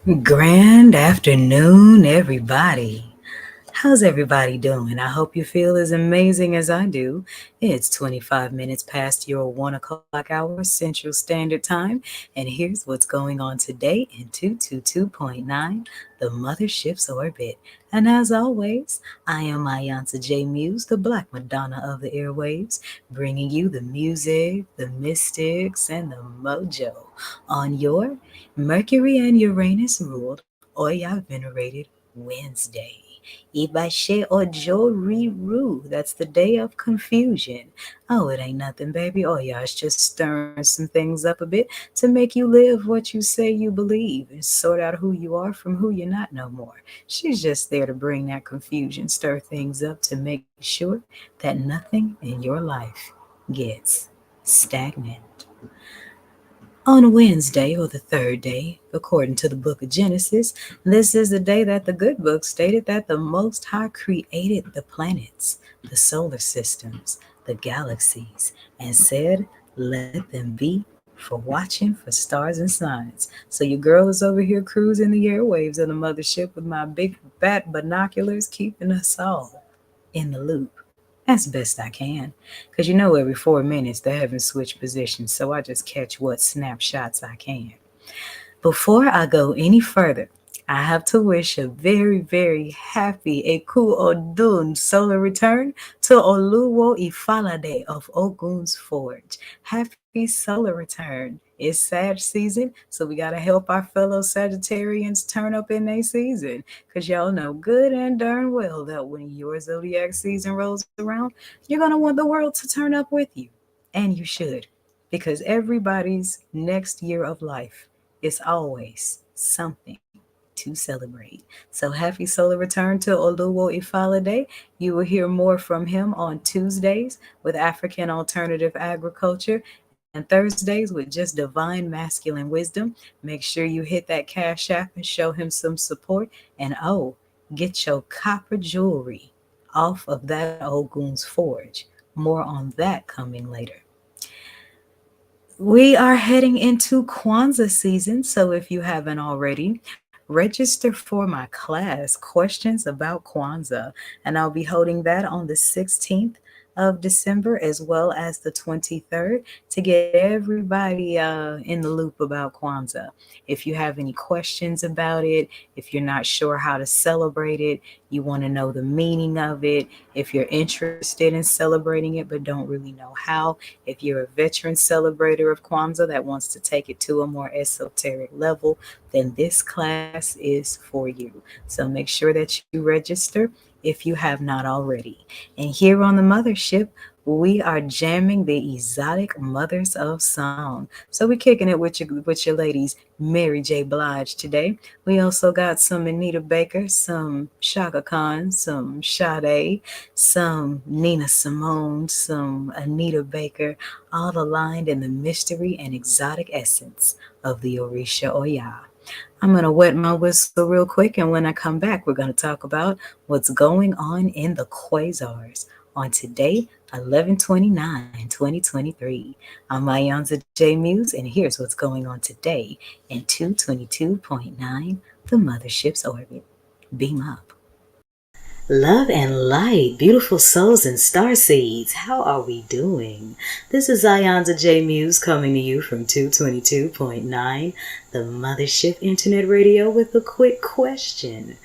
Grand afternoon, everybody. How's everybody doing? I hope you feel as amazing as I do. It's 25 minutes past your 1 o'clock hour Central Standard Time, and here's what's going on today in 222.9, the Mothership's orbit. And as always, I am Ayansa J. Muse, the Black Madonna of the airwaves, bringing you the music, the mystics, and the mojo on your Mercury and Uranus ruled, Oya venerated Wednesday. Ibashe Ojo Riru. That's the day of confusion. Oh, it ain't nothing, baby. Oh, yeah, it's just stirring some things up a bit to make you live what you say you believe and sort out who you are from who you're not no more. She's just there to bring that confusion, stir things up to make sure that nothing in your life gets stagnant. On Wednesday, or the third day, according to the book of Genesis, this is the day that the good book stated that the Most High created the planets, the solar systems, the galaxies, and said, let them be for watching for stars and signs. So your girl is over here cruising the airwaves of the mothership with my big fat binoculars, keeping us all in the loop as best I can. Because every 4 minutes the heavens switch positions, so I just catch what snapshots I can. Before I go any further, I have to wish a very, very happy Eku Odun solar return to Oluwo Ifalade of Ogun's Forge. Happy solar return. It's Sag season, so we got to help our fellow Sagittarians turn up in their season. Because y'all know good and darn well that when your zodiac season rolls around, you're going to want the world to turn up with you. And you should, because everybody's next year of life is always something to celebrate. So happy solar return to Oluwo Ifalade. You will hear more from him on Tuesdays with African alternative agriculture and Thursdays with just divine masculine wisdom. Make sure you hit that Cash App and show him some support. And oh, get your copper jewelry off of that Ogun's Forge. More on that coming later. We are heading into Kwanzaa season, so if you haven't already, register for my class, Questions About Kwanzaa, and I'll be holding that on the 16th of December as well as the 23rd to get everybody in the loop about Kwanzaa. If you have any questions about it, if you're not sure how to celebrate it, you want to know the meaning of it, if you're interested in celebrating it but don't really know how, if you're a veteran celebrator of Kwanzaa that wants to take it to a more esoteric level, then this class is for you. So make sure that you register if you have not already. And here on the Mothership, we are jamming the exotic mothers of song. So we're kicking it with your ladies, Mary J. Blige today. We also got some Anita Baker, some Shaka Khan, some Sade, some Nina Simone, some Anita Baker, all aligned in the mystery and exotic essence of the Orisha Oya. I'm going to wet my whistle real quick, and when I come back, we're going to talk about what's going on in the quasars on today, 11/29/2023. I'm Mayanza J. Muse, and here's what's going on today in 222.9, the Mothership's orbit. Beam up. Love and light, beautiful souls and star seeds. How are we doing? This is Ayanza J. Muse coming to you from 222.9, the Mothership Internet Radio with a quick question.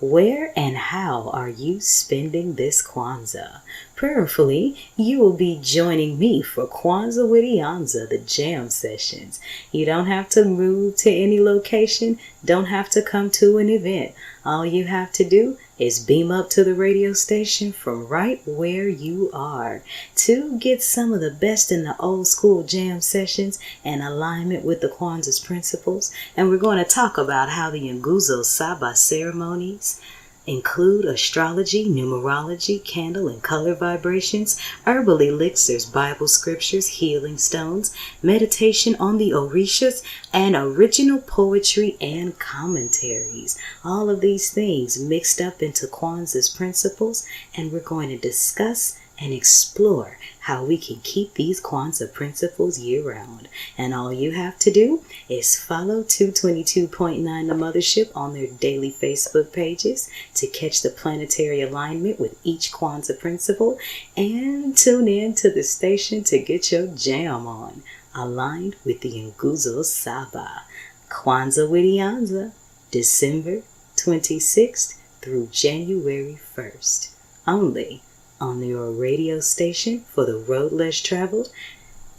Where and how are you spending this Kwanzaa? Prayerfully, you will be joining me for Kwanzaa with Iyanza, the jam sessions. You don't have to move to any location, don't have to come to an event. All you have to do is beam up to the radio station from right where you are to get some of the best in the old school jam sessions and alignment with the Kwanzaa's principles. And we're going to talk about how the Nguzo Saba ceremonies include astrology, numerology, candle and color vibrations, herbal elixirs, Bible scriptures, healing stones, meditation on the Orishas, and original poetry and commentaries. All of these things mixed up into Kwanzaa's principles, and we're going to discuss and explore how we can keep these Kwanzaa principles year-round. And all you have to do is follow 222.9 The Mothership on their daily Facebook pages to catch the planetary alignment with each Kwanzaa principle, and tune in to the station to get your jam on, aligned with the Nguzo Saba. Kwanzaa Widianza, December 26th through January 1st. Only on your radio station for the road less traveled,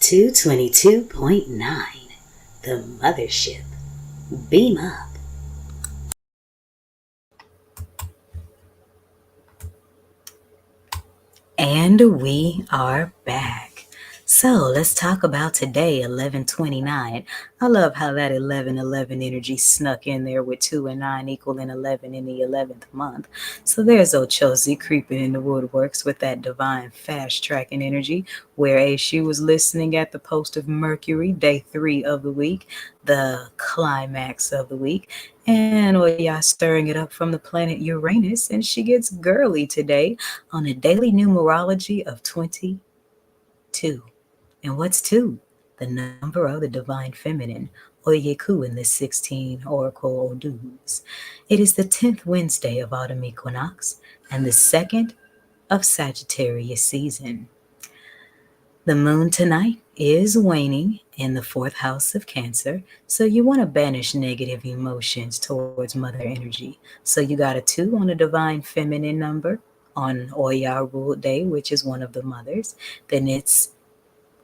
222.9, The Mothership. Beam up. And we are back. So let's talk about today, 11/29. I love how that 11/11 energy snuck in there with 2 and 9 equaling 11 in the 11th month. So there's Ochozi creeping in the woodworks with that divine fast tracking energy, where she was listening at the post of Mercury, day 3 of the week, the climax of the week. And Oya stirring it up from the planet Uranus, and she gets girly today on a daily numerology of 22. And what's 2? The number of the divine feminine, Oyeku in the 16 oracle Oduns. It is the 10th Wednesday of autumn equinox and the 2nd of Sagittarius season. The moon tonight is waning in the 4th house of Cancer, so you want to banish negative emotions towards mother energy. So you got a 2 on a divine feminine number on Oya ruled day, which is one of the mothers. Then it's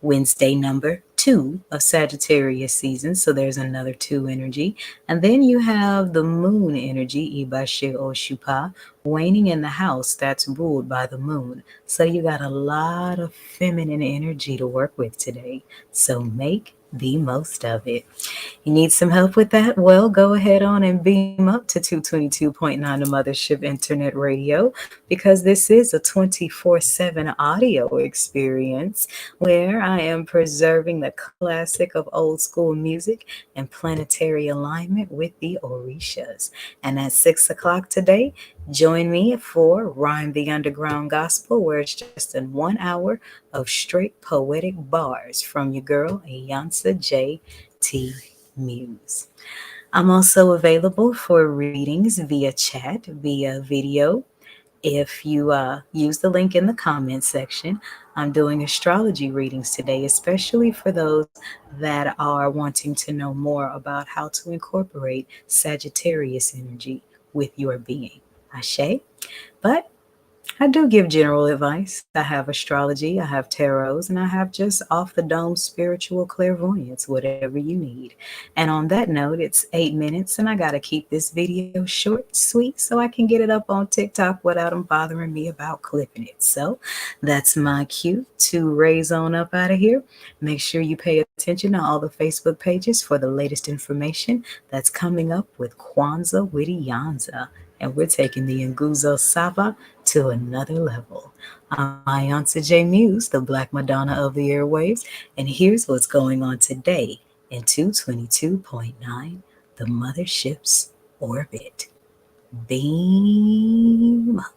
Wednesday number 2 of Sagittarius season, so there's another 2 energy. And then you have the moon energy, Ibashe Oshupa, waning in the house that's ruled by the moon. So you got a lot of feminine energy to work with today. So make the most of it. You need some help with that? Well, go ahead on and beam up to 222.9 The Mothership Internet Radio, because this is a 24/7 audio experience where I am preserving the classic of old school music and planetary alignment with the Orishas. And at 6 o'clock today, join me for Rhyme the Underground Gospel, where it's just in 1 hour of straight poetic bars from your girl, Ayansa J.T. Muse. I'm also available for readings via chat, via video. If you use the link in the comments section, I'm doing astrology readings today, especially for those that are wanting to know more about how to incorporate Sagittarius energy with your being. Ashe. But I do give general advice. I have astrology, I have tarots, and I have just off the dome spiritual clairvoyance, whatever you need. And on that note, it's 8 minutes, and I got to keep this video short, sweet, so I can get it up on TikTok without them bothering me about clipping it. So that's my cue to raise on up out of here. Make sure you pay attention to all the Facebook pages for the latest information that's coming up with Kwanzaa Widianza. And we're taking the Nguzo Saba to another level. I'm Ayansa J. Muse, the Black Madonna of the airwaves, and here's what's going on today in 222.9, the Mothership's orbit. Beam up.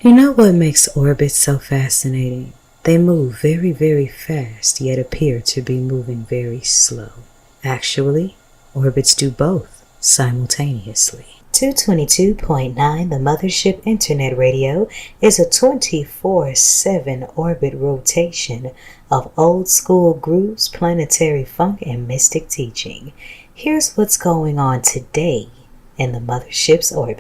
You know what makes orbits so fascinating? They move very, very fast, yet appear to be moving very slow. Actually, orbits do both simultaneously. 222.9 The Mothership Internet Radio is a 24/7 orbit rotation of old school grooves, planetary funk, and mystic teaching. Here's what's going on today in the Mothership's orbit.